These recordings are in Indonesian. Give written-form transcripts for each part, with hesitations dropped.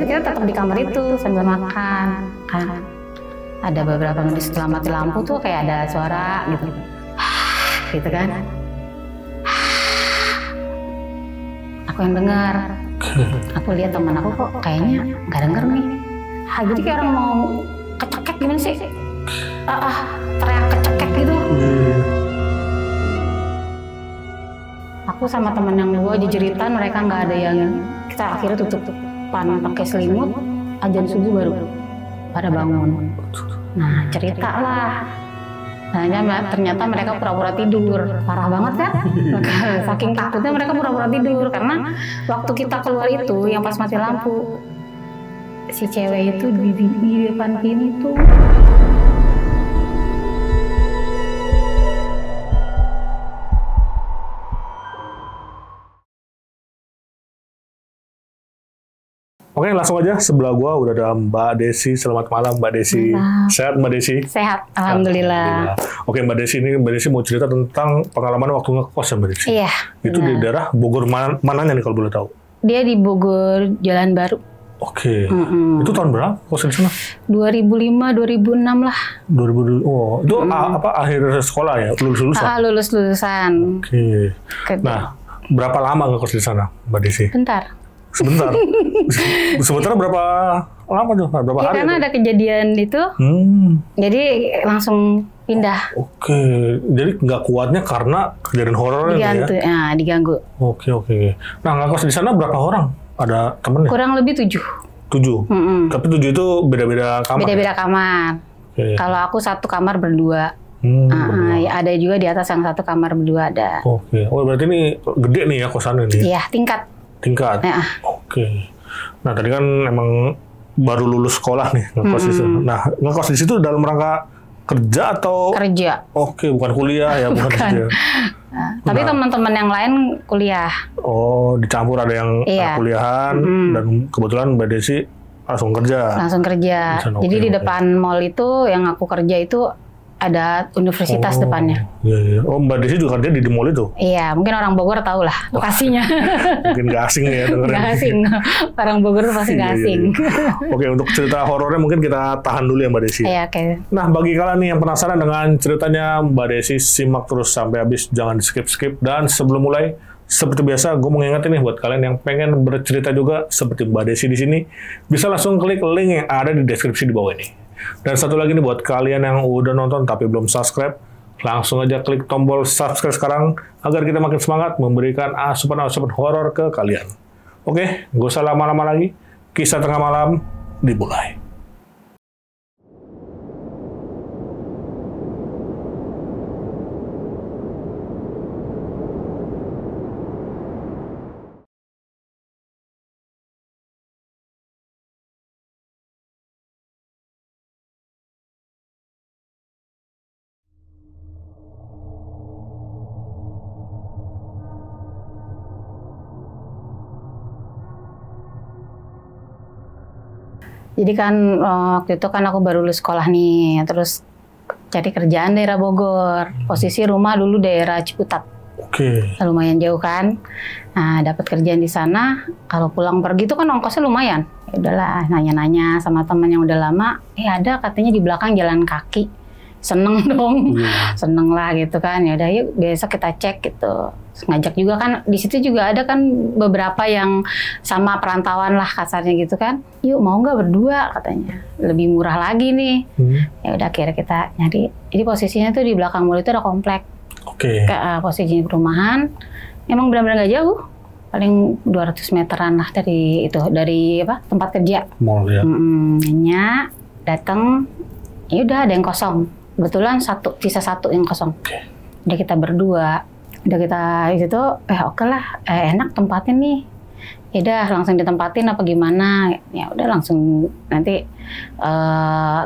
kita tetap di kamar itu sambil makan kan. Ada beberapa menit setelah mati lampu tuh kayak ada suara gitu, gitu kan. Aku yang dengar. Aku lihat teman aku kok kayaknya nggak denger nih. Jadi kayak orang mau kecekek gimana sih? Teriak kecekek gitu. Aku sama teman yang dua jejeritan, mereka nggak ada yang, kita akhirnya tutupan pakai selimut, azan subuh baru pada bangun. Nah cerita lah. Nah, ternyata mereka pura-pura tidur, parah banget kan? Saking takutnya mereka pura-pura tidur karena waktu kita keluar itu yang pas mati lampu, si cewek itu di depan pintu. Oke, langsung aja sebelah gua udah ada Mbak Desi. Selamat malam Mbak Desi. Sehat Mbak Desi? Sehat, alhamdulillah. Oke Mbak Desi, ini Mbak Desi mau cerita tentang pengalaman waktu ngekos ya Mbak Desi? Iya. Itu di daerah Bogor mananya nih kalau boleh tahu? Dia di Bogor Jalan Baru. Oke. Itu tahun berapa kos di sana? 2005, 2006 lah. 2000. Oh, itu apa akhir sekolah ya? Lulusan? Lulusan. Oke. Nah, berapa lama ngekos di sana Mbak Desi? Bentar. Sebentar. Sebentar berapa lama tuh? Berapa hari? Karena ada kejadian itu, jadi langsung pindah. Oke, jadi nggak kuatnya karena kejadian horor ya? Diganggu. Oke. Nah, ngekos di sana berapa orang? Ada temennya? Kurang lebih 7. 7? Tapi 7 itu beda-beda kamar? Beda-beda kamar. Okay. Kalau aku satu kamar berdua. Ada juga di atas yang satu kamar berdua ada. Oke. Oh, berarti ini gede nih ya kosannya nih? Iya, tingkat. Oke. Nah, tadi kan emang baru lulus sekolah nih ngekos di situ. Nah, ngekos di situ dalam rangka kerja atau? Kerja. Oke, bukan kuliah ya, bukan kerja. Tapi teman-teman yang lain kuliah. Oh, dicampur ada yang kuliahan dan kebetulan Mbak Desi langsung kerja. Langsung kerja. Jadi di depan mall itu yang aku kerja itu ada universitas depannya. Iya. Oh, Mbak Desi juga kerja di mall itu? Iya, mungkin orang Bogor tahu lah lokasinya. Mungkin nggak asing ya dengerin. Nggak asing. Orang Bogor pasti nggak asing. Oke, untuk cerita horornya mungkin kita tahan dulu ya Mbak Desi. Iya, oke. Nah, bagi kalian nih yang penasaran dengan ceritanya Mbak Desi, simak terus sampai habis, jangan skip-skip. Dan sebelum mulai, seperti biasa, gue mau ngingetin nih buat kalian yang pengen bercerita juga seperti Mbak Desi di sini, bisa langsung klik link yang ada di deskripsi di bawah ini. Dan satu lagi nih buat kalian yang udah nonton tapi belum subscribe, langsung aja klik tombol subscribe sekarang agar kita makin semangat memberikan asupan-asupan horor ke kalian. Oke, gak usah lama-lama lagi, kisah tengah malam dimulai. Jadi kan waktu itu kan aku baru lulus sekolah nih, terus cari kerjaan daerah Bogor. Posisi rumah dulu daerah Ciputat. Oke. Lumayan jauh kan. Nah, dapat kerjaan di sana. Kalau pulang pergi itu kan ongkosnya lumayan. Ya udahlah, nanya-nanya sama teman yang udah lama. Ada katanya di belakang jalan kaki. Seneng dong, seneng lah gitu kan. Ya udah yuk besok kita cek gitu. Ngajak juga kan, di situ juga ada kan beberapa yang sama perantauan lah kasarnya gitu kan. Yuk mau nggak berdua katanya, lebih murah lagi nih. Ya udah akhirnya kita nyari. Jadi posisinya tuh di belakang mall itu ada komplek. Oke. Posisinya perumahan, emang benar-benar nggak jauh. Paling 200 meteran lah dari itu, dari apa tempat kerja. Mall ya. Nanya, datang, ya udah ada yang kosong. Kebetulan sisa satu yang kosong. Udah kita berdua, udah kita itu oke lah, enak tempatnya nih. Ya udah langsung ditempatin apa gimana? Ya udah langsung nanti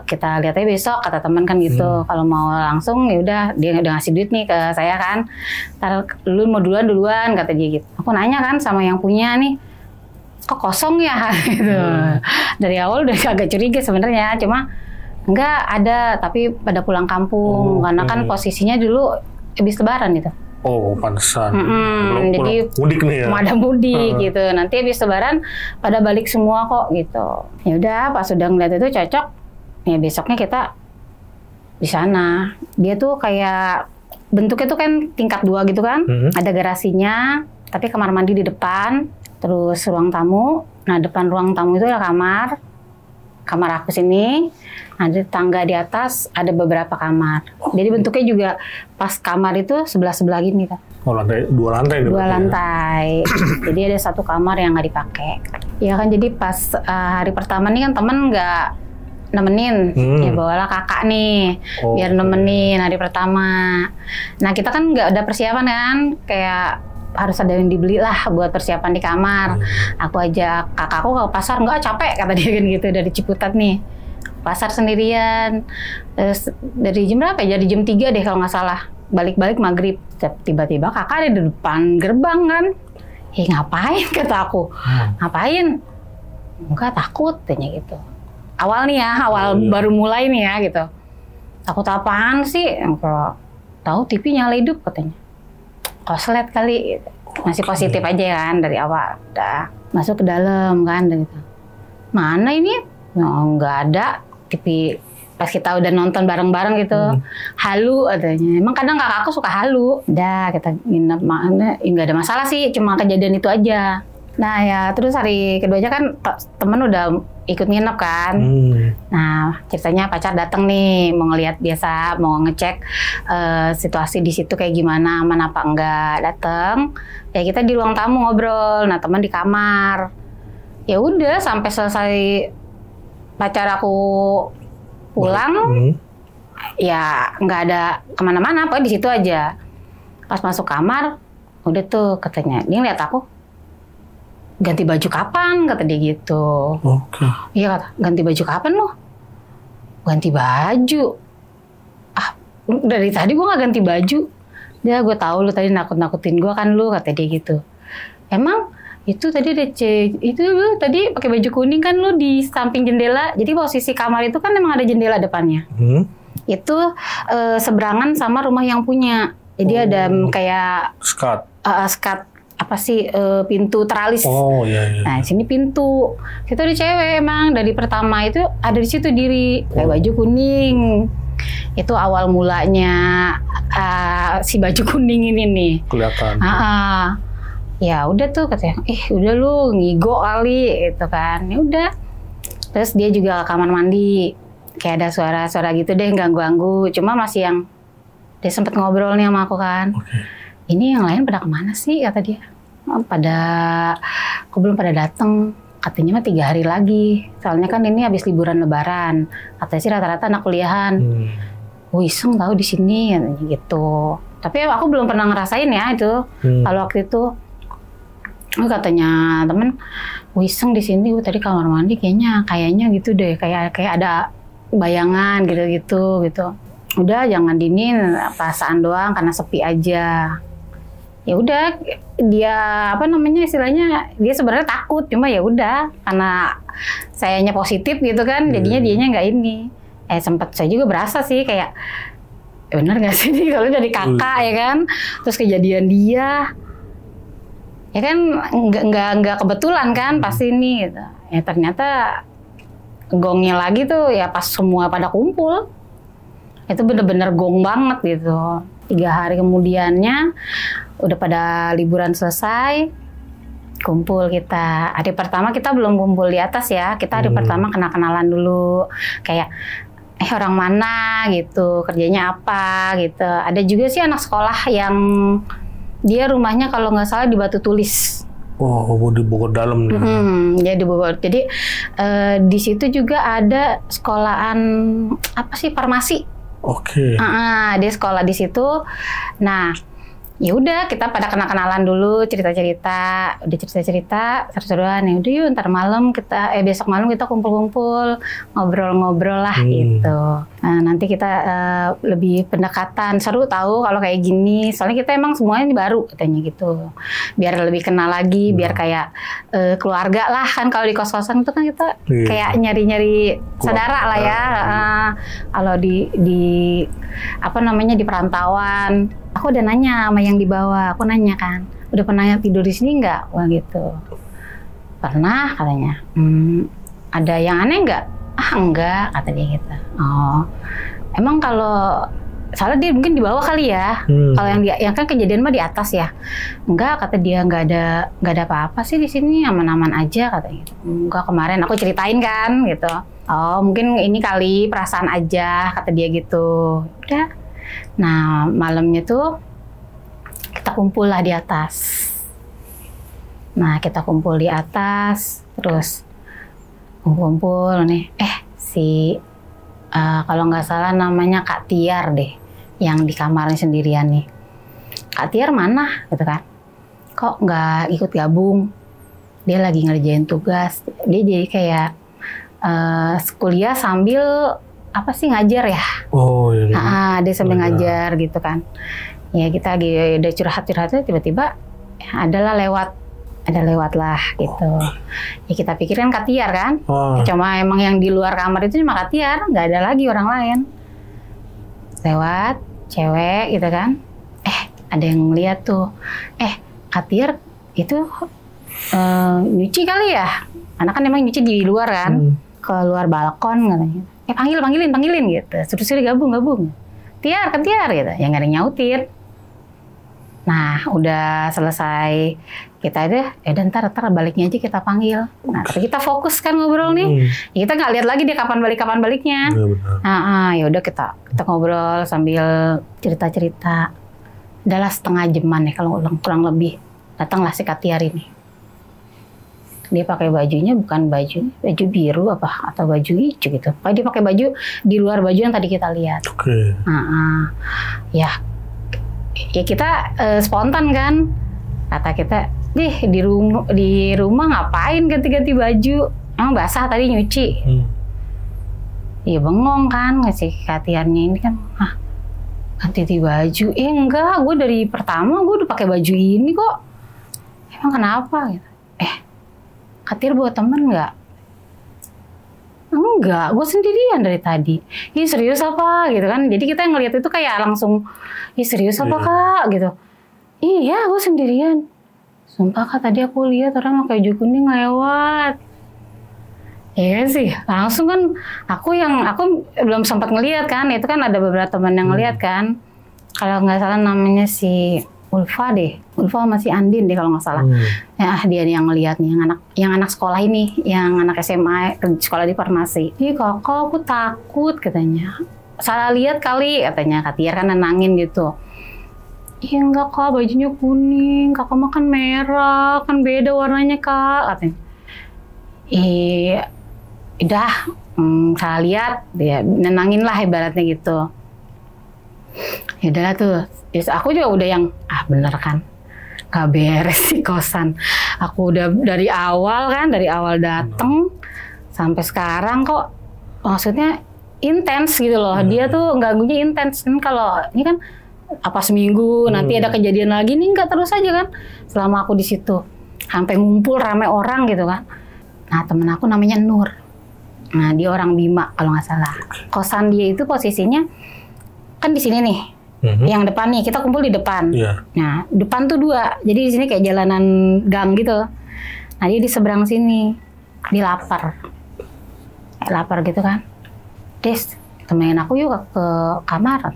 kita lihat aja besok kata teman kan gitu. Kalau mau langsung ya udah dia udah ngasih duit nih ke saya kan. Ntar lu mau duluan kata dia gitu. Aku nanya kan sama yang punya nih, kok kosong ya gitu. Dari awal udah agak curiga sebenarnya, cuma enggak ada, tapi pada pulang kampung karena kan posisinya dulu habis lebaran itu. Oh, pantesan. Belum Jadi mudik nih ya. ada mudik gitu. Nanti habis lebaran pada balik semua kok gitu. Ya udah, pas sudah ngeliat itu cocok, ya besoknya kita di sana. Dia tuh kayak bentuknya tuh kan tingkat 2 gitu kan. Ada garasinya, tapi kamar mandi di depan, terus ruang tamu. Nah, depan ruang tamu itu ada kamar aku sini. Ada tangga di atas, ada beberapa kamar. Jadi bentuknya juga pas kamar itu sebelah gini kan. Oh, dua lantai. Dua lantai. Jadi ada satu kamar yang nggak dipakai. Ya kan, jadi pas hari pertama nih kan temen nggak nemenin. Ya bawalah kakak nih, biar nemenin hari pertama. Nah, kita kan nggak ada persiapan kan, kayak harus ada yang dibeli lah buat persiapan di kamar. Aku ajak kakakku ke pasar, nggak capek kata dia kan gitu, dari Ciputat nih. Pasar sendirian. Terus dari jam berapa ya? Dari jam 3 deh kalau nggak salah. Balik-balik maghrib. Tiba-tiba kakak ada di depan gerbang kan. Ngapain kata aku. Ngapain? Enggak, takut tanya gitu. Awal nih ya, baru mulai nih ya gitu. Takut apaan sih? Enggak. Tahu TV nyala hidup katanya. Koslet kali gitu. Masih positif aja kan dari awal. Udah masuk ke dalam kan gitu. Mana ini? No, nggak ada. TV pas kita udah nonton bareng-bareng gitu, halu katanya. Emang kadang kakakku suka halu. Udah kita nginep, nggak ada masalah sih, cuma kejadian itu aja. Nah ya terus hari keduanya kan temen udah ikut nginep kan. Nah ceritanya pacar datang nih, mau ngeliat biasa, mau ngecek situasi di situ kayak gimana, aman apa enggak. Datang, ya kita di ruang tamu ngobrol. Nah temen di kamar. Ya udah sampai selesai pacar aku pulang, ya nggak ada kemana-mana, pokoknya di situ aja. Pas masuk kamar, udah tuh katanya, dia ngeliat aku, ganti baju kapan? Kata dia gitu. Iya kata, ganti baju kapan lo? Ganti baju? Ah, dari tadi gue nggak ganti baju. Dia, gue tahu lu tadi nakut-nakutin gue kan lu, kata dia gitu. Emang? Itu tadi itu lu tadi pakai baju kuning kan lu di samping jendela. Jadi posisi kamar itu kan memang ada jendela depannya. Itu seberangan sama rumah yang punya. Jadi ada kayak skat apa sih pintu teralis. Iya. Nah, sini pintu. Kita ada cewek emang dari pertama itu ada di situ diri kayak baju kuning. Itu awal mulanya si baju kuning ini nih. Kelihatan. Ya udah tuh katanya, udah lu ngigo kali gitu kan. Ya udah. Terus dia juga ke kamar mandi. Kayak ada suara-suara gitu deh, ganggu-ganggu. Cuma masih yang dia sempet ngobrol nih sama aku kan. Ini yang lain pada kemana sih kata dia. Aku belum pada datang. Katanya mah 3 hari lagi. Soalnya kan ini habis liburan lebaran. Katanya sih rata-rata anak kuliahan. Iseng tahu di sini gitu. Tapi aku belum pernah ngerasain ya itu. Kalau waktu itu katanya temen, iseng di sini, tadi kamar mandi kayaknya gitu deh, kayak ada bayangan gitu. Udah jangan dinin, perasaan doang karena sepi aja. Ya udah, dia istilahnya dia sebenarnya takut, cuma ya udah karena sayanya positif gitu kan, jadinya dianya nggak ini. Sempat saya juga berasa sih kayak bener nggak sih nih kalau dari kakak ya kan, terus kejadian dia. Ya kan nggak kebetulan kan pasti ini gitu. Ya ternyata gongnya lagi tuh ya pas semua pada kumpul. Itu bener-bener gong banget gitu. 3 hari kemudiannya udah pada liburan selesai, kumpul kita. Hari pertama kita belum kumpul di atas ya. Kita hari pertama kenal-kenalan dulu. Kayak orang mana gitu, kerjanya apa gitu. Ada juga sih anak sekolah yang dia rumahnya kalau nggak salah di Batu Tulis. Di Bogor dalam nih. Ya di Bogor. Jadi di situ juga ada sekolahan farmasi. Dia sekolah di situ. Nah, ya udah kita pada kenalan dulu, cerita-cerita, seru-seruan. Ya udah yuk ntar malam besok malam kita kumpul-kumpul, ngobrol-ngobrol lah gitu. Nanti kita lebih pendekatan, seru tahu kalau kayak gini. Soalnya kita emang semuanya baru katanya gitu. Biar lebih kenal lagi, biar kayak keluarga lah kan. Kalau di kos-kosan itu kan kita kayak nyari-nyari saudara lah ya. Kalau di apa namanya di perantauan, aku udah nanya sama yang di bawah. Aku nanya kan, udah pernah tidur di sini nggak? Wah gitu. Pernah katanya. Ada yang aneh nggak? Enggak, kata dia gitu. Oh, emang kalau salah dia mungkin di bawah kali ya. Kalau yang kan kejadian mah di atas ya. Enggak, kata dia nggak ada apa-apa sih di sini, aman-aman aja katanya. Enggak, kemarin aku ceritain kan gitu. Oh, mungkin ini kali perasaan aja, kata dia gitu. Udah. Nah, malamnya tuh kita kumpul lah di atas. Nah, kita kumpul di atas, terus kumpul nih, kalau nggak salah namanya Kak Tiar deh, yang di kamarnya sendirian nih. Kak Tiar mana, gitu kan? Kok nggak ikut gabung? Dia lagi ngerjain tugas. Dia jadi kayak kuliah sambil apa sih ngajar ya? Oh iya. Dia sambil ngajar gitu kan. Ya kita lagi udah curhat-curhatnya tiba-tiba adalah lewat lah gitu. Ya kita pikirin Kak Tiar kan. Cuma emang yang di luar kamar itu cuma Kak Tiar, nggak ada lagi orang lain. Lewat, cewek gitu kan. Ada yang ngeliat tuh. Kak Tiar itu nyuci kali ya. Anak kan emang nyuci di luar kan. Keluar balkon katanya. Panggilin gitu. Suruh gabung. Tiar, Kak Tiar gitu. Yang nggak ada nyautin. Nah, udah selesai kita deh, ntar baliknya aja kita panggil. Nah, tapi kita fokus kan ngobrol nih. Ya, kita nggak lihat lagi dia kapan baliknya. Ya udah kita ngobrol sambil cerita-cerita. Adalah setengah jaman nih kalau kurang lebih. Datanglah si Kak Tiar ini. Dia pakai bajunya bukan baju biru apa atau baju hijau gitu. Dia pakai baju di luar baju yang tadi kita lihat. Ya kita spontan kan, kata kita, di rumah ngapain ganti-ganti baju? Emang basah tadi nyuci. Iya bengong kan, ngasih Kak Tiarnya ini kan, ganti baju? Enggak, gue dari pertama gue udah pakai baju ini kok. Emang kenapa? Gitu. Kak Tiar buat temen nggak? Enggak, gue sendirian dari tadi. Ih serius apa gitu kan? Jadi kita yang ngeliat itu kayak langsung, ih serius apa Kak gitu. Iya, gue sendirian. Sumpah Kak, tadi aku lihat orang pakai baju kuning lewat. Iya sih, langsung kan aku belum sempat ngeliat kan. Itu kan ada beberapa teman yang ngeliat kan. Kalau nggak salah namanya si Ulfa deh, Ulfa masih Andin deh kalau nggak salah. Ya dia yang ngeliat nih, yang anak sekolah ini, yang anak SMA sekolah di farmasi. Ih kakak, aku takut katanya. Salah lihat kali katanya. Kak Tiar kan nenangin gitu. Iya enggak Kak, bajunya kuning, kakak makan merah, kan beda warnanya Kak katanya. Udah salah lihat, dia nenangin lah ibaratnya gitu. Ya udahlah tuh. Terus aku juga udah yang bener kan gak beres di kosan. Aku udah dari awal dateng sampai sekarang kok maksudnya intens gitu loh. Dia tuh ganggunya intens kan. Kalau ini kan apa seminggu nanti ada kejadian lagi nih, nggak terus aja kan selama aku di situ sampai ngumpul rame orang gitu kan. Nah temen aku namanya Nur. Nah dia orang Bima kalau nggak salah. Kosan dia itu posisinya kan di sini nih. Yang depan nih, kita kumpul di depan. Nah, depan tuh 2. Jadi di sini kayak jalanan gang gitu. Nah, dia di seberang sini. Dia lapar. Kayak lapar gitu kan. Des, temenin aku yuk ke kamar.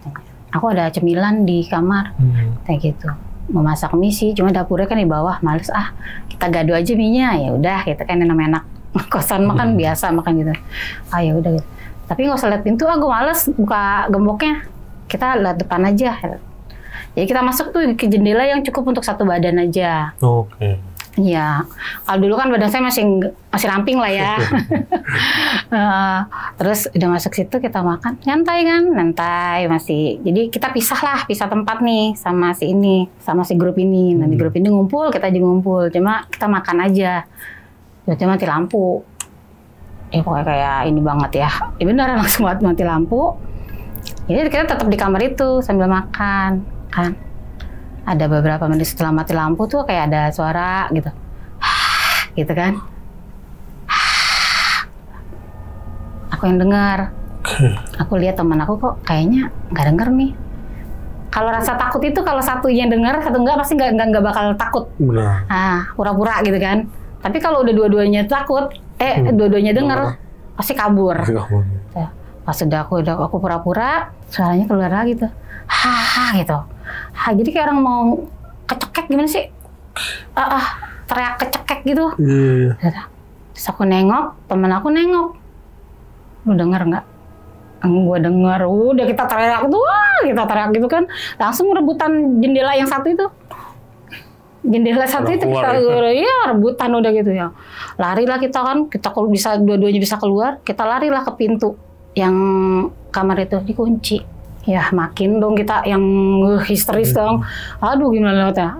Aku ada cemilan di kamar. Kayak gitu. Mau masak mie sih, cuma dapurnya kan di bawah. Males kita gado aja mie-nya. Ya udah, kita kan namanya anak kosan makan biasa makan gitu. Ya udah gitu. Tapi nggak usah lihat pintu, gue males buka gemboknya. Kita lihat depan aja. Jadi kita masuk tuh ke jendela yang cukup untuk satu badan aja. Iya. Kalau dulu kan badan saya masih ramping lah ya. Terus udah masuk situ kita makan, nyantai masih. Jadi kita pisah tempat nih sama si grup ini. Nanti grup ini ngumpul, kita aja ngumpul. Cuma kita makan aja. Tiba-tiba mati lampu. Pokoknya kayak ini banget ya. Beneran langsung mati lampu. Jadi kita tetap di kamar itu sambil makan kan. Ada beberapa menit setelah mati lampu tuh kayak ada suara gitu. Gitu kan. Aku yang dengar. Aku lihat teman aku kok kayaknya nggak denger nih. Kalau rasa takut itu kalau satu yang dengar, satu enggak pasti nggak bakal takut. Benar. Pura-pura gitu kan. Tapi kalau udah dua-duanya takut, dua-duanya dengar, pasti kabur. Pas aku pura-pura, suaranya keluar lagi tuh. Gitu. Jadi kayak orang mau kecekek gimana sih? Teriak kecekek gitu. Terus aku nengok, temen aku nengok. Lu denger nggak? Gue denger, udah kita teriak tuh, kita teriak gitu kan, langsung rebutan jendela yang satu itu, jendela satu itu kita, ya rebutan udah gitu ya, larilah kita kan, kita kalau bisa dua-duanya bisa keluar, kita larilah ke pintu yang kamar itu dikunci, ya makin dong kita yang histeris dong, aduh gimana ya,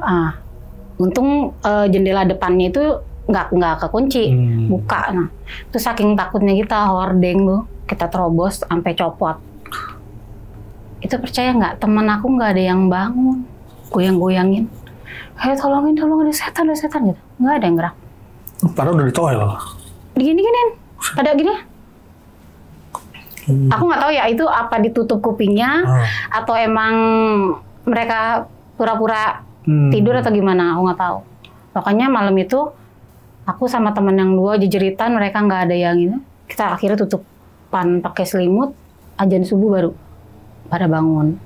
untung jendela depannya itu nggak kekunci, buka, nah terus saking takutnya kita hordeng tuh. Kita terobos sampai copot. Itu percaya nggak? Temen aku nggak ada yang bangun, goyang-goyangin. Tolongin, ada setan gitu. Nggak ada yang gerak. Padahal udah di toilet. Digini-giniin, pada gini. Aku nggak tahu ya itu apa ditutup kupingnya atau emang mereka pura-pura tidur atau gimana? Aku nggak tahu. Pokoknya malam itu aku sama temen yang dua jejeritan, mereka nggak ada yang ini. Kita akhirnya tutup pakai selimut, azan subuh baru pada bangun.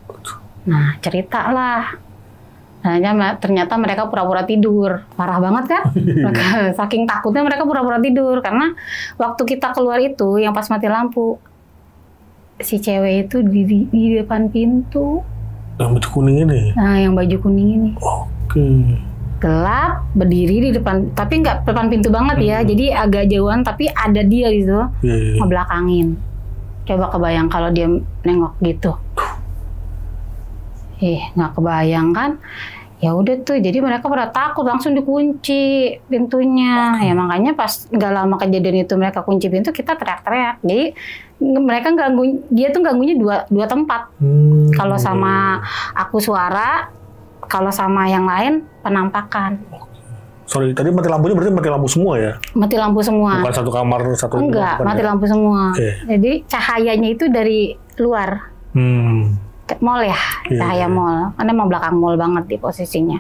Nah cerita lah. Nah, ternyata mereka pura-pura tidur. Parah banget kan? Saking takutnya mereka pura-pura tidur. Karena waktu kita keluar itu, yang pas mati lampu, si cewek itu di depan pintu. Yang baju kuning ini? Nah, yang baju kuning ini. Oke. Gelap, berdiri di depan, tapi nggak depan pintu banget ya, jadi agak jauhan, tapi ada dia gitu, ngebelakangin. Coba kebayang kalau dia nengok gitu. Nggak kebayang kan? Ya udah tuh, jadi mereka pada takut, langsung dikunci pintunya. Ya makanya pas nggak lama kejadian itu mereka kunci pintu, kita teriak-teriak. Jadi mereka dia tuh ganggunya dua tempat. Kalau sama aku suara, kalau sama yang lain penampakan. Sorry, tadi mati lampunya berarti mati lampu semua ya? Mati lampu semua. Bukan satu kamar satu. Enggak, mati lampu semua. Jadi cahayanya itu dari luar. Mall ya, cahaya mall. Karena mau belakang mall banget di posisinya.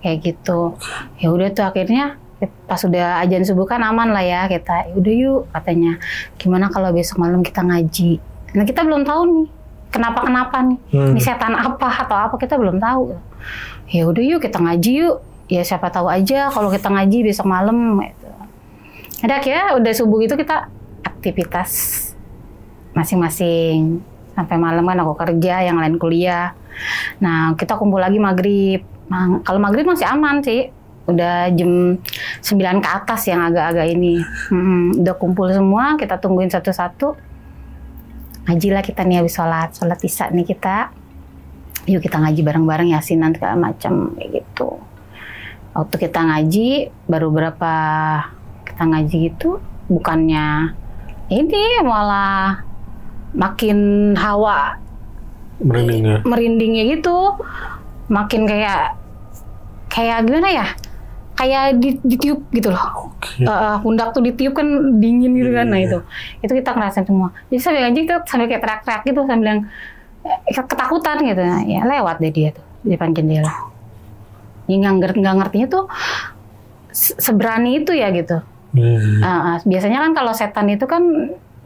Kayak gitu. Ya udah tuh akhirnya pas udah azan subuh kan aman lah ya kita. Udah yuk katanya. Gimana kalau besok malam kita ngaji? Nah kita belum tahu nih. Kenapa nih? Ini setan apa atau apa kita belum tahu. Ya udah yuk kita ngaji yuk. Ya siapa tahu aja kalau kita ngaji besok malam gitu. Ada akhirnya udah subuh itu kita aktivitas masing-masing sampai malam kan aku kerja, yang lain kuliah. Nah kita kumpul lagi maghrib. Nah, kalau maghrib masih aman sih. Udah jam 9 ke atas yang agak-agak ini. Udah kumpul semua, kita tungguin satu-satu. Ngaji lah kita nih habis sholat isya nih kita. Yuk kita ngaji bareng-bareng yasinan segala macam kayak gitu. Waktu kita ngaji baru berapa kita ngaji gitu, bukannya ini malah makin hawa merindingnya gitu, makin kayak gimana ya? Kayak ditiup gitu loh. Pundak tuh ditiup kan dingin gitu kan. Nah itu kita ngerasain semua. Jadi sambil ngaji kita sambil kayak teriak-teriak gitu sambil yang ketakutan gitu. Nah, ya lewat deh dia tuh di depan jendela. Nggak ngertinya tuh seberani itu ya gitu. Biasanya kan kalau setan itu kan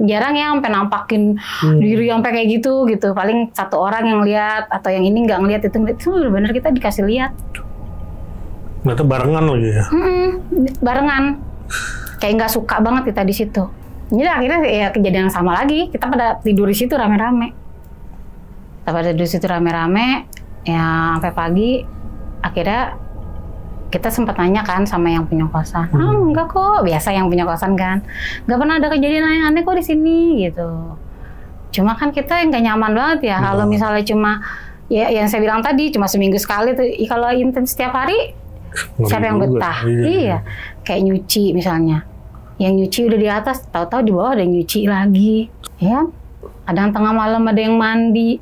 jarang ya sampai nampakin diri sampai kayak gitu. Paling satu orang yang lihat atau yang ini nggak ngelihat itu benar-benar kita dikasih lihat. Berarti barengan lagi ya? Barengan. Kayak nggak suka banget kita di situ. Jadi akhirnya ya kejadian yang sama lagi. Kita pada tidur di situ rame-rame. Ya sampai pagi. Akhirnya kita sempat nanya kan sama yang punya kosan. Enggak kok. Biasa yang punya kosan kan. Nggak pernah ada kejadian aneh-aneh kok di sini gitu. Cuma kan kita nggak nyaman banget ya. Kalau misalnya cuma ya yang saya bilang tadi cuma seminggu sekali tuh. Kalau intens setiap hari. Siapa yang betah? Iya. Kayak nyuci misalnya. Yang nyuci udah di atas, tahu-tahu di bawah ada yang nyuci lagi. Ya. Kadang tengah malam ada yang mandi.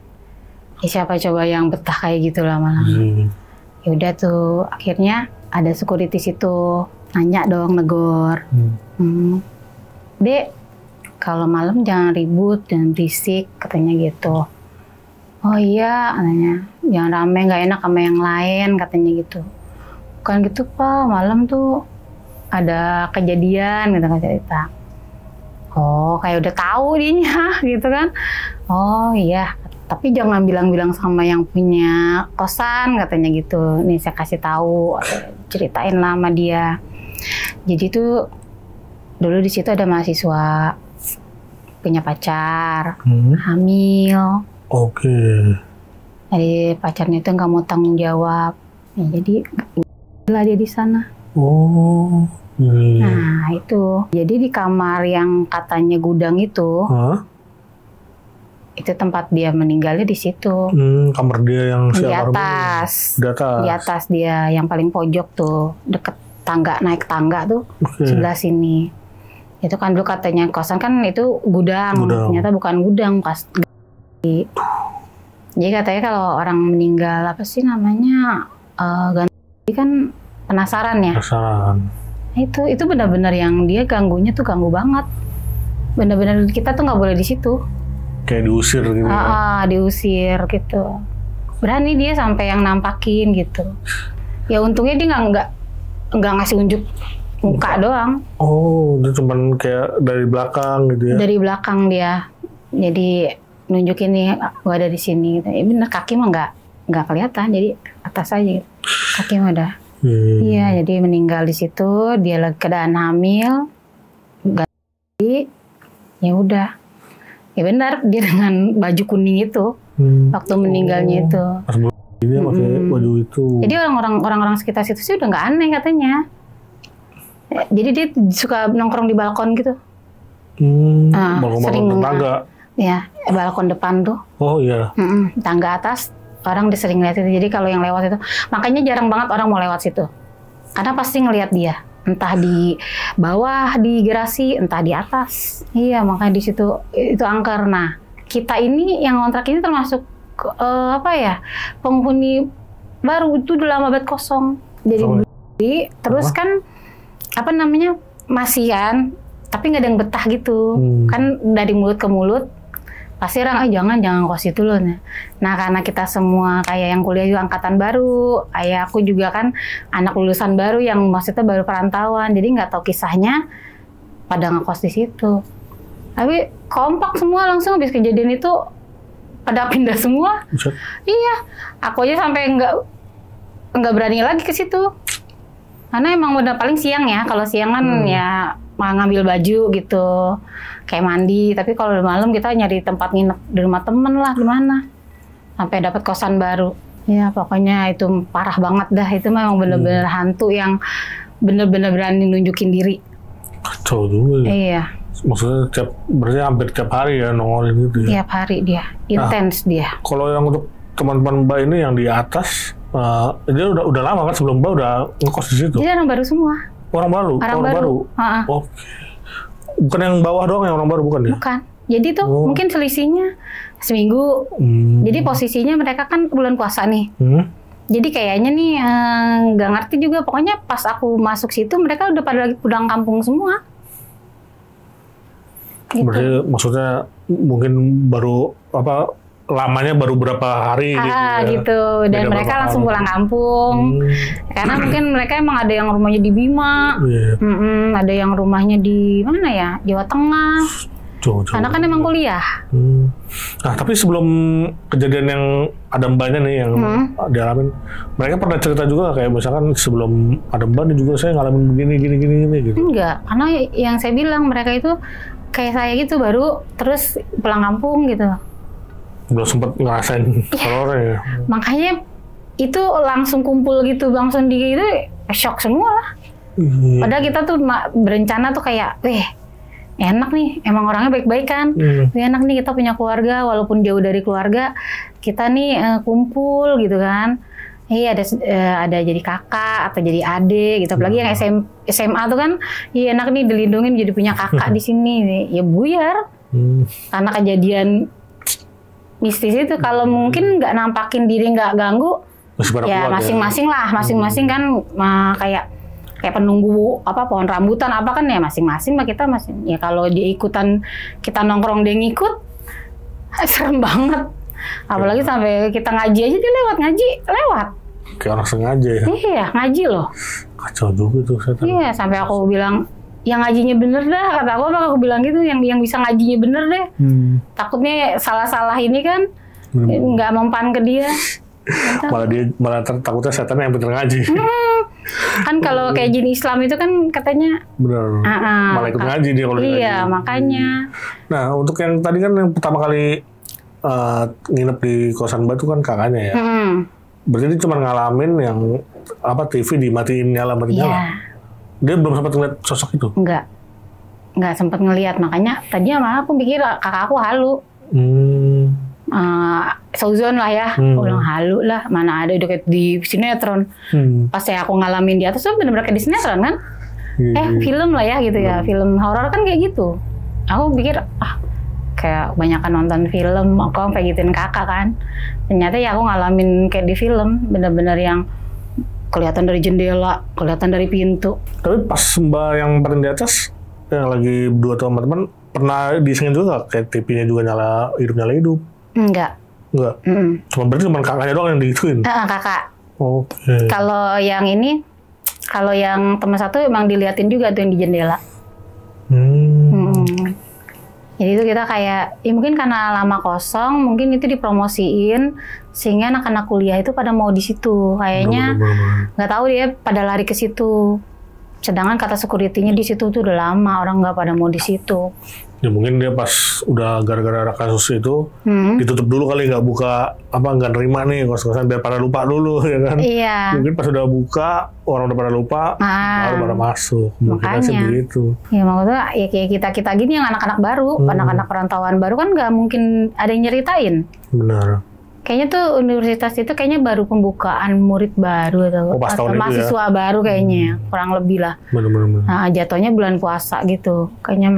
Siapa coba yang betah kayak gitu lama-lama. Ya udah tuh, akhirnya ada security situ nanya dong, negor. Dek, kalau malam jangan ribut, jangan berisik, katanya gitu. Oh iya, katanya, jangan rame, nggak enak sama yang lain, katanya gitu. Bukan gitu Pak, malam tuh ada kejadian, gitu kan cerita. Oh, kayak udah tahu dianya, gitu kan. Oh iya, tapi jangan bilang-bilang sama yang punya kosan, katanya gitu. Nih saya kasih tahu, ceritain lah sama dia. Jadi tuh dulu di situ ada mahasiswa punya pacar, hamil. Oke. Jadi pacarnya itu nggak mau tanggung jawab, ya, jadi lah dia di sana. Oh. Nah itu, jadi di kamar yang katanya gudang itu, itu tempat dia meninggalnya di situ. Kamar dia yang di atas. Di atas dia, yang paling pojok tuh, deket tangga, naik tangga tuh, sebelah sini. Itu kan dulu katanya kosan kan itu gudang. Ternyata bukan gudang, pas. Jadi katanya kalau orang meninggal apa sih namanya ganti kan penasaran ya. Penasaran. Itu benar-benar yang dia ganggunya tuh ganggu banget. Benar-benar kita tuh nggak boleh di situ. Kayak diusir gitu. Diusir gitu. Berani dia sampai yang nampakin gitu. Ya untungnya dia nggak ngasih unjuk muka doang. Oh, dia cuman kayak dari belakang gitu ya. Dari belakang dia. Jadi nunjukin nih gua ada di sini gitu. Ya bener, kaki mah nggak kelihatan, jadi atas aja gitu. Kaki mah udah. Iya, jadi meninggal di situ, dia lagi keadaan hamil. Ya udah. Ya benar, dia dengan baju kuning itu waktu meninggalnya itu. Pas dia pakai baju itu. Jadi orang-orang sekitar situ sih udah nggak aneh katanya. Jadi dia suka nongkrong di balkon gitu. Balkon tangga. Ya, balkon depan tuh. Oh iya. Tangga atas, orang udah sering lihat itu. Jadi kalau yang lewat itu, makanya jarang banget orang mau lewat situ. Karena pasti ngelihat dia. Entah di bawah, di garasi, entah di atas. Iya, makanya di situ itu angker. Nah, kita ini yang kontrak ini termasuk penghuni baru, itu udah lama banget kosong. Jadi terus kan masian, tapi nggak ada yang betah gitu. Kan dari mulut ke mulut pasti orang jangan kos itu loh. Nah karena kita semua kayak yang kuliah juga angkatan baru, kayak aku juga kan anak lulusan baru yang maksudnya baru perantauan, jadi nggak tahu kisahnya, pada ngekos di situ. Tapi kompak semua, langsung habis kejadian itu pada pindah semua. Iya, aku aja sampai nggak berani lagi ke situ. Karena emang udah paling siang ya, kalau siang kan ya ngambil baju gitu, kayak mandi. Tapi kalau malam kita nyari tempat nginep di rumah temen lah, di mana, sampai dapat kosan baru. Ya pokoknya itu parah banget dah. Itu memang bener-bener hantu yang bener-bener berani nunjukin diri. Kacau juga ya. Iya. Maksudnya berarti hampir tiap hari ya nongolin gitu ya? Tiap hari dia, intens dia. Kalau yang untuk teman-teman Mbak ini yang di atas, dia udah lama kan sebelum Mbak udah ngekos di situ? Dia orang baru semua. Orang baru? Orang baru? Oh, bukan yang bawah doang yang orang baru, bukan ya? Bukan. Jadi tuh mungkin selisihnya seminggu. Jadi posisinya mereka kan bulan puasa nih. Jadi kayaknya nih nggak ngerti juga. Pokoknya pas aku masuk situ mereka udah pada lagi pulang kampung semua. Gitu. Berarti maksudnya mungkin baru lamanya baru berapa hari gitu. Dan mereka langsung pulang kampung. Karena mungkin mereka emang ada yang rumahnya di Bima, ada yang rumahnya di mana ya, Jawa Tengah. Karena kan emang kuliah. Nah, tapi sebelum kejadian yang ada Mbaknya nih yang dialamin, mereka pernah cerita juga kayak misalkan sebelum ada Mbak nih juga saya ngalamin begini gitu. Enggak, karena yang saya bilang mereka itu kayak saya gitu, baru terus pulang kampung gitu. Belum sempat ngerasain horornya ya. Makanya itu langsung kumpul gitu, langsung di itu shock semua lah. Padahal kita tuh berencana tuh kayak, enak nih, emang orangnya baik-baik kan. Enak nih kita punya keluarga, walaupun jauh dari keluarga, kita nih kumpul gitu kan. Iya ada jadi kakak atau jadi adik gitu. Apalagi yang SMA tuh kan, enak nih dilindungin jadi punya kakak di sini. Ya buyar. Karena kejadian mistis itu. Kalau mungkin nggak nampakin diri, nggak ganggu, ya masing-masing lah, masing-masing kan kayak penunggu pohon rambutan apa kan ya masing-masing lah kita masing. Ya kalau dia ikutan kita nongkrong dia ngikut, serem banget. Apalagi sampai kita ngaji aja dia lewat. Kayak orang sengaja ya? Iya, ngaji loh. Kacau juga tuh setan. Iya, sampai aku bilang, yang ngajinya bener dah, kata aku bilang gitu, yang bisa ngajinya bener deh. Takutnya salah-salah ini kan, nggak mempan ke dia. malah takutnya setan yang bener ngaji. Kan kalau kayak jin Islam itu kan katanya bener, malah ikut ngaji dia kalau iya, ngaji. Makanya. Nah, untuk yang tadi kan yang pertama kali nginep di kosan Batu kan kakaknya ya. Berarti dia cuma ngalamin yang TV dimatiin nyala. Dia belum sempat ngeliat sosok itu? Nggak sempat ngeliat, makanya tadinya malah aku pikir kakak aku halu. Seuzon lah ya, aku bilang halu lah, mana ada udah kayak di sinetron. Pas aku ngalamin di atas tuh bener-bener kayak di sinetron kan. Film lah ya gitu ya, film horor kan kayak gitu. Aku pikir kayak kebanyakan nonton film, aku sampai gituin kakak kan. Ternyata ya aku ngalamin kayak di film, bener-bener yang kelihatan dari jendela, kelihatan dari pintu. Tapi pas Mbak yang paling di atas, yang lagi berdua teman-teman, pernah disengin juga kayak TV-nya juga nyala hidup? Enggak. Cuma kakaknya doang yang digituin? Kakak. Oke. Kalau yang teman satu emang diliatin juga tuh yang di jendela. Jadi itu kita kayak, ya mungkin karena lama kosong, mungkin itu dipromosiin sehingga anak-anak kuliah itu pada mau di situ. Kayaknya nggak tahu dia pada lari ke situ. Sedangkan kata security-nya di situ tuh udah lama orang nggak pada mau di situ. Ya mungkin dia pas udah gara-gara kasus itu ditutup dulu kali, nggak buka nggak nerima nih kos-kosan biar pada lupa dulu ya kan. Iya. Mungkin pas udah buka orang udah pada lupa baru pada masuk. Mungkin sih begitu. Ya maksudnya ya kayak kita gini yang anak-anak baru, anak-anak perantauan baru kan nggak mungkin ada yang nyeritain. Benar. Kayaknya tuh universitas itu kayaknya baru pembukaan murid baru atau mahasiswa baru kayaknya, kurang lebih lah. Benar. Nah, jatuhnya bulan puasa gitu. Kayaknya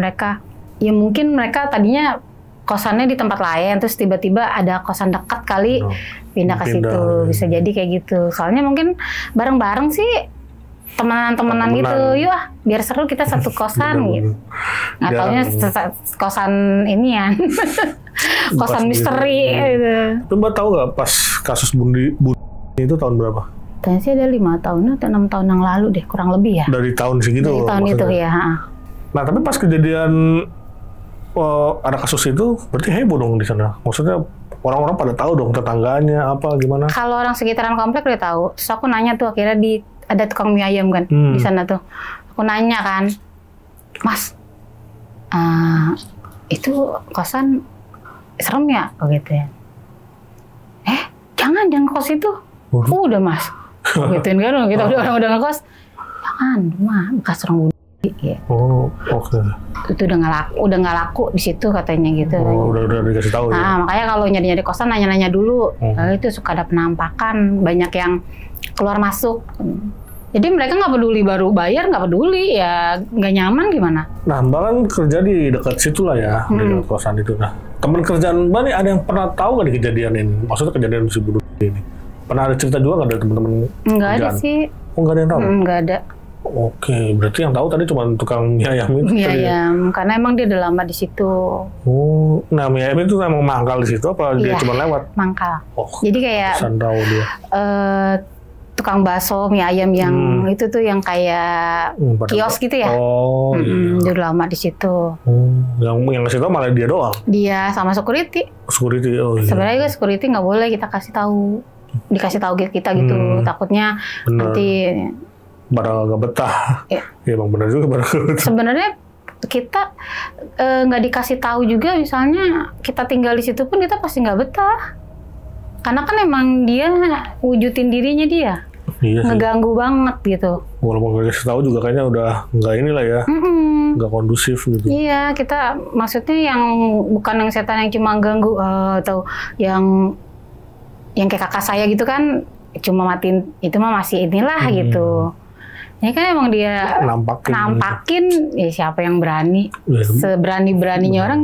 mungkin mereka tadinya kosannya di tempat lain, terus tiba-tiba ada kosan dekat kali pindah ke situ. Bisa jadi kayak gitu. Soalnya mungkin bareng-bareng sih temenan gitu, yuk biar seru kita satu kosan gitu. Nggak taunya kosan ini ya, kosan misteri gitu. Lu Mbak tahu nggak pas kasus Bundi itu tahun berapa? Kayaknya sih ada 5 tahun atau 6 tahun yang lalu deh, kurang lebih ya. Dari tahun segitu? Dari tahun maksudnya. Itu ya. Nah tapi pas kejadian ada kasus itu, berarti heboh dong di sana. Maksudnya orang-orang pada tahu dong, tetangganya apa gimana? Kalau orang sekitaran komplek udah tahu. Terus aku nanya tuh akhirnya ada tukang mie ayam kan di sana tuh. Aku nanya kan, Mas, itu kosan serem ya? Gitu ya. Jangan kos itu. Udah Mas. Gituin kan, kita udah ngekos. Jangan, mah bekas orang ya. Oke. Itu udah nggak laku di situ katanya gitu. Udah dikasih tahu ya. Makanya kalau nyari kosan nanya-nanya dulu. Itu suka ada penampakan, banyak yang keluar masuk. Jadi mereka nggak peduli baru bayar, nggak peduli ya nggak nyaman gimana? Nah Mbak kan kerja di dekat situ lah ya, di dekat kosan itu. Nah teman kerjaan Mbak nih ada yang pernah tahu nggak di kejadian ini? Maksudnya kejadian si bunuh ini? Pernah ada cerita juga nggak dari teman-teman? Nggak ada sih. Nggak ada yang tahu? Nggak ada. Oke, berarti yang tahu tadi cuma tukang mie ayam itu. Mie ayam, karena emang dia udah lama di situ. Nah mie ayam itu emang mangkal di situ apa dia cuma lewat? Mangkal. Jadi kayak tahu dia. Tukang bakso mie ayam yang itu tuh yang kayak kios gitu ya. Dia udah lama di situ. Yang ngasih tahu malah dia doang. Dia sama security. Sebenarnya security nggak boleh kita kasih tahu, dikasih tahu kita gitu. Takutnya nanti barang nggak betah. Ya emang benar juga barang nggak betah. Sebenarnya kita nggak dikasih tahu juga, misalnya kita tinggal di situ pun kita pasti nggak betah. Karena kan emang dia wujudin dirinya dia. Iya ngeganggu banget gitu. Walaupun nggak dikasih tahu juga kayaknya udah nggak inilah ya. Nggak kondusif gitu. Iya, kita maksudnya yang bukan yang setan yang cuma ganggu atau yang kayak kakak saya gitu kan cuma matiin itu mah masih inilah gitu. Ini kan emang dia nampakin ya siapa yang berani. Seberani-beraninya orang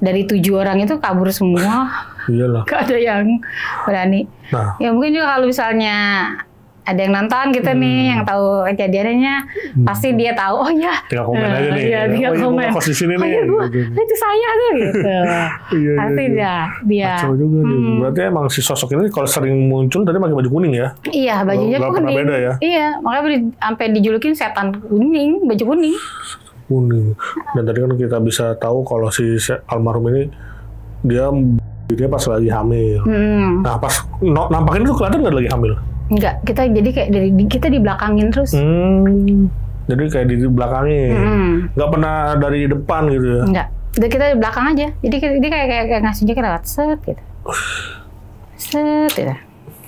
dari 7 orang itu kabur semua. Iyalah. Gak ada yang berani. Nah, Ya mungkin juga kalau misalnya ada yang nonton kita nih yang tahu kejadiannya, pasti dia tahu. Oh ya. tinggal komen aja nih. Iya, tinggal oh, komen. Kos di sini Oh nih. iya gua, Gitu. itu saya tuh gitu. Iya, Pasti dia. Kacau juga nih. Berarti emang si sosok ini kalau sering muncul tadi pakai baju kuning ya? Iya, bajunya Nggak pernah kuning. beda ya? Iya, makanya sampai dijulukin setan kuning, baju kuning. Kuning. Dan tadi kan kita bisa tahu kalau si almarhum ini dia pas lagi hamil. Nah pas nampakin itu kelihatan nggak lagi hamil? Enggak, kita jadi kayak kita dibelakangin terus. Jadi kayak di belakangnya, nggak pernah dari depan gitu ya? Enggak, jadi kita di belakang aja. Jadi dia kayak ngasih jaket lewat set gitu. Set gitu.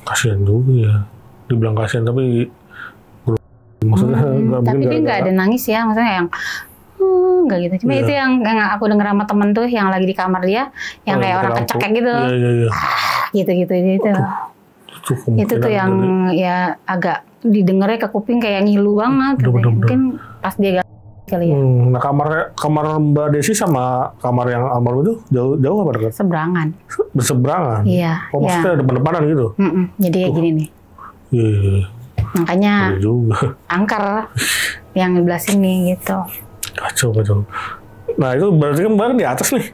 Kasian juga ya. Dibilang kasian tapi maksudnya nggak Tapi dia nggak ada nangis ya, maksudnya yang nggak gitu. Cuma itu yang aku denger sama temen tuh yang lagi di kamar dia, yang kayak orang kecekek gitu. Iya. Gitu. Itu tuh yang ya agak didengarnya ke kuping kayak ngilu banget. Mungkin pas dia kali ya. Nah kamar Mbak Desi sama kamar yang almarhum itu jauh apa dekat? Seberangan. Berseberangan. Iya. Oh maksudnya depan-depanan gitu? Jadi kayak gini nih. Iya. Makanya juga. angker yang di belah sini gitu. Kacau. Nah itu berarti kan Mbak di atas nih.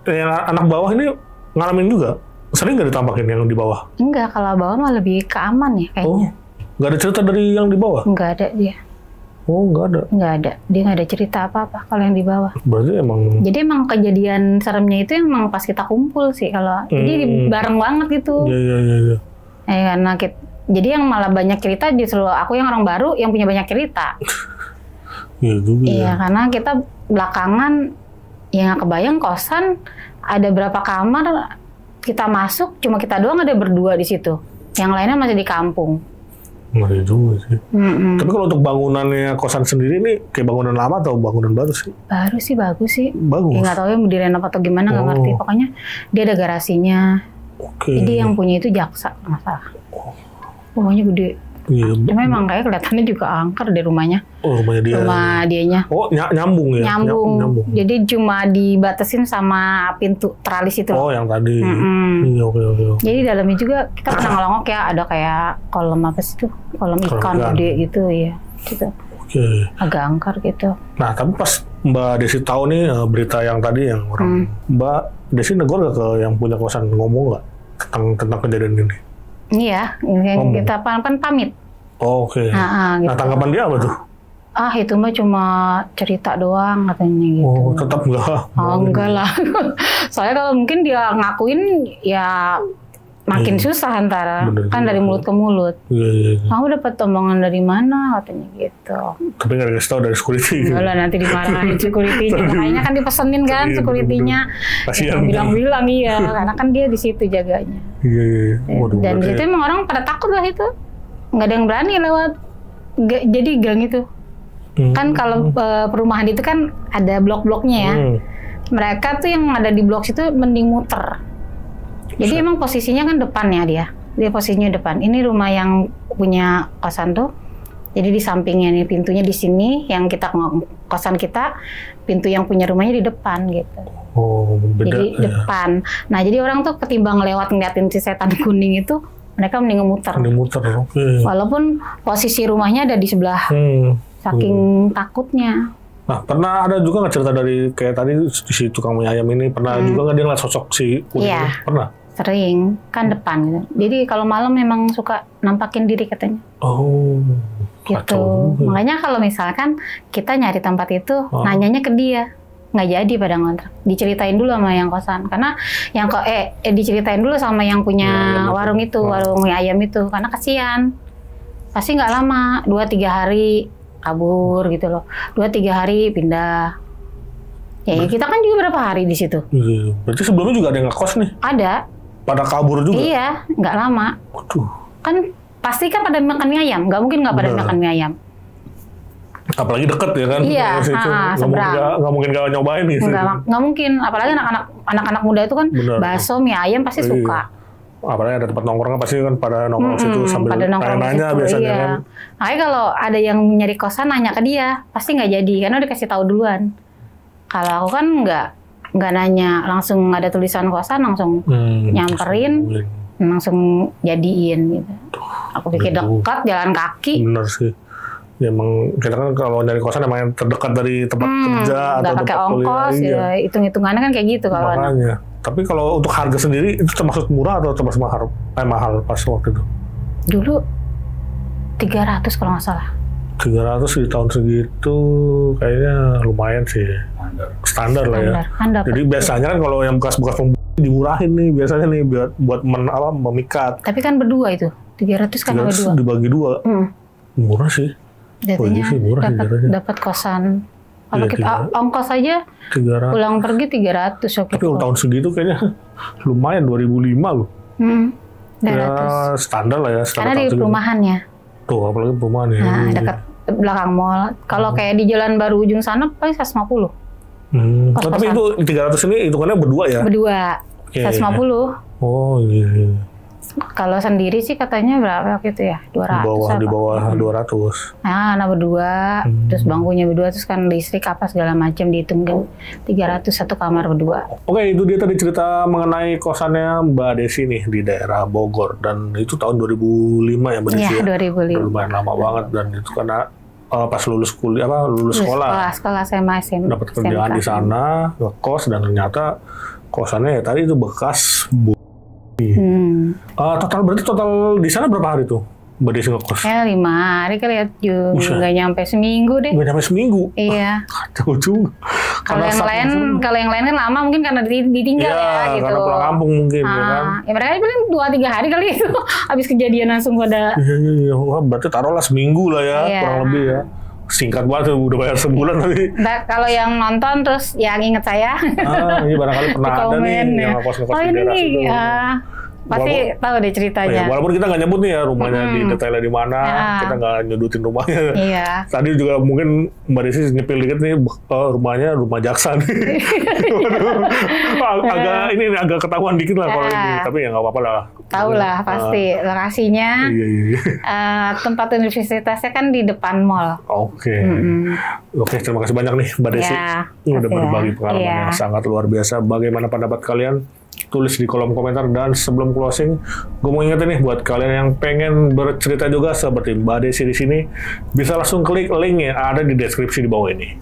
Yang anak bawah ini ngalamin juga? Sering nggak ditampakin yang di bawah? Enggak, kalau bawah mah lebih keaman ya kayaknya. Nggak ada cerita dari yang di bawah? Enggak ada dia. Oh, nggak ada? Nggak ada. Dia nggak ada cerita apa-apa kalau yang di bawah. Berarti emang... Jadi emang kejadian seremnya itu emang pas kita kumpul sih. Kalau jadi bareng banget gitu. Iya. Karena jadi yang malah banyak cerita justru aku yang orang baru yang punya banyak cerita. Iya juga. Iya, karena kita belakangan ya nggak kebayang kosan ada berapa kamar kita masuk cuma kita doang ada berdua di situ. Yang lainnya masih di kampung. Ngeri juga sih. Tapi kalau untuk bangunannya kosan sendiri nih kayak bangunan lama atau bangunan baru sih? Baru sih bagus sih. Bagus. Ya nggak tahu ya mau direnov atau gimana nggak ngerti. Pokoknya dia ada garasinya. Jadi yang punya itu jaksa nggak salah. Rumahnya gede. Iya. Cuma emang kayak kelihatannya juga angker di rumahnya. Oh rumahnya dia. Rumah dianya. Oh nyambung ya? Nyambung. Jadi cuma dibatasin sama pintu teralis itu. Oh yang tadi. Iya oke. Jadi dalamnya juga kita pernah ngelongok ya ada kayak kolam apa sih tuh? Kolam ikan gede gitu ya. Gitu. Oke. Agak angker gitu. Nah tapi pas Mbak Desi tahu nih berita yang tadi yang orang Mbak Desi negor gak ke yang punya kosan ngomong nggak tentang kejadian ini? Iya, yang kita pamit. Oh, oke. Nah, gitu. Nah tanggapan dia apa tuh? Itu mah cuma cerita doang katanya gitu. Oh tetap enggak? Oh enggak lah. Soalnya kalau mungkin dia ngakuin ya makin susah antara. Kan dari mulut ke mulut. Iya. Kamu dapat omongan dari mana katanya gitu. Tapi nggak dikasih tahu dari security. Enggak lah nanti dimarahin security-nya. Makanya kan dipesenin kan security-nya. Kasihan. Bilang-bilang iya. Karena kan dia di situ jaganya. Iya. Dan di situ emang orang pada takut lah itu. Nggak ada yang berani lewat. Jadi gang itu. Kan kalau perumahan itu kan ada blok-bloknya ya. Mereka tuh yang ada di blok situ mending muter. Jadi emang posisinya kan depannya dia. Dia posisinya depan. Ini rumah yang punya kosan tuh. Jadi di sampingnya nih pintunya di sini yang kita kosan kita, pintu yang punya rumahnya di depan gitu. Oh, beda. Jadi depan. Nah, jadi orang tuh ketimbang lewat ngeliatin si setan kuning itu, mereka mending muter. Oke. Walaupun posisi rumahnya ada di sebelah. Saking takutnya. Nah, pernah ada juga nggak cerita dari kayak tadi si tukang mie ayam ini pernah juga nggak dia ngeliat sosok si kuning? Iya. Pernah? Sering, kan depan gitu. Jadi kalau malam memang suka nampakin diri katanya. Oh, gitu. Makanya kalau misalkan kita nyari tempat itu, nanyanya ke dia. Nggak jadi pada ngontrak. Diceritain dulu sama yang kosan. Karena yang diceritain dulu sama yang punya warung itu, warung mie ayam itu. Karena kasihan. Pasti nggak lama, 2-3 hari kabur gitu loh. 2-3 hari pindah. Ya kita kan juga berapa hari di situ. Berarti sebelumnya juga ada yang ngekos nih? Ada. Pada kabur juga? Iya, nggak lama. Waduh. Kan pasti kan pada makan mie ayam. Nggak mungkin nggak pada makan mie ayam. Apalagi deket ya kan? Iya, seberang. Nggak mungkin nggak nyobain gitu. Nggak mungkin. Apalagi anak-anak muda itu kan bakso, mie ayam pasti suka. Apalagi ada tempat nongkrongnya pasti kan pada nongkrong situ sambil nanya biasanya kan. Makanya kalau ada yang nyari kosan nanya ke dia, pasti nggak jadi karena udah kasih tahu duluan. Kalau aku kan nggak nggak nanya, langsung ada tulisan kosan, langsung nyamperin, langsung jadiin gitu. Aku pikir dekat, jalan kaki. Bener sih. Ya emang kita kan kalau nyari kosan emang yang terdekat dari tempat kerja atau pakai tempat ongkos, kuliah. ya, hitung-hitungannya kan kayak gitu kalau anak. Makanya. Tapi kalau untuk harga sendiri itu termasuk murah atau termasuk mahal? Mahal pas waktu itu? Dulu 300 kalau nggak salah. 300 di tahun segitu kayaknya lumayan sih. Standar lah ya. Standar. Jadi biasanya kan kalau yang bekas-bekas dimurahin nih biasanya nih buat memikat. Tapi kan berdua itu. 300 kan berdua. Dibagi dua. Murah sih. Jadinya dapat kosan. Kalau kita ongkos aja 300. pulang pergi 300. Tapi untuk tahun segitu kayaknya lumayan 2005 loh. 300. Ya standar lah ya. Karena di perumahannya. Tuh apalagi perumahan ya. Nah, dekat belakang mall. Kalau kayak di Jalan Baru ujung sana paling 150. Tapi itu 300 ini hitungannya berdua ya? Berdua. 150. Oh iya. Kalau sendiri sih katanya berapa gitu ya? 200. Di bawah 200. Nah, anak berdua, terus bangkunya berdua, terus kan listrik apa segala macam dihitungin 300 satu kamar berdua. Oke, itu dia tadi cerita mengenai kosannya Mbak Desi nih di daerah Bogor, dan itu tahun 2005 ya Mbak Desi ya? 2005. Udah lumayan lama banget, dan itu karena pas lulus kuliah lulus sekolah SMA dapat kerjaan di sana, ngekos, dan ternyata kosannya ya tadi itu bekas total di sana berapa hari tuh Mbak Desi ngekos? 5 hari kali ya, nggak nyampe seminggu deh. Nggak nyampe seminggu? Iya. Kacau juga. Kalau yang lain kan lama mungkin karena ditinggal ya gitu. Karena pulang kampung mungkin ya kan. Ya mereka paling 2-3 hari kali itu habis kejadian langsung pada. Iya. Wah, berarti taruhlah seminggu lah ya, kurang lebih ya. Singkat banget, udah bayar sebulan tadi. Kalau yang nonton terus yang inget saya. Iya barangkali pernah ada nih yang ngekos-ngekos di daerah situ. Pasti tahu deh ceritanya. Walaupun kita nggak nyebut nih ya rumahnya di detailnya di mana, kita nggak nyebutin rumahnya. Iya. Tadi juga mungkin Mbak Desi nyepil dikit nih rumahnya rumah jaksa nih. agak ketahuan dikit lah kalau ini, tapi ya nggak apa-apa lah. Tahu lah pasti lokasinya. Iya. Tempat universitasnya kan di depan mall. Oke, terima kasih banyak nih Mbak Desi. Udah berbagi pengalaman yang sangat luar biasa. Bagaimana pendapat kalian? Tulis di kolom komentar, dan sebelum closing, gue mau ingetin nih buat kalian yang pengen bercerita juga seperti Mbak Desi di sini, bisa langsung klik link yang ada di deskripsi di bawah ini.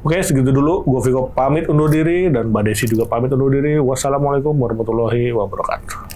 Oke, segitu dulu. Gue Viko pamit undur diri, dan Mbak Desi juga pamit undur diri. Wassalamualaikum warahmatullahi wabarakatuh.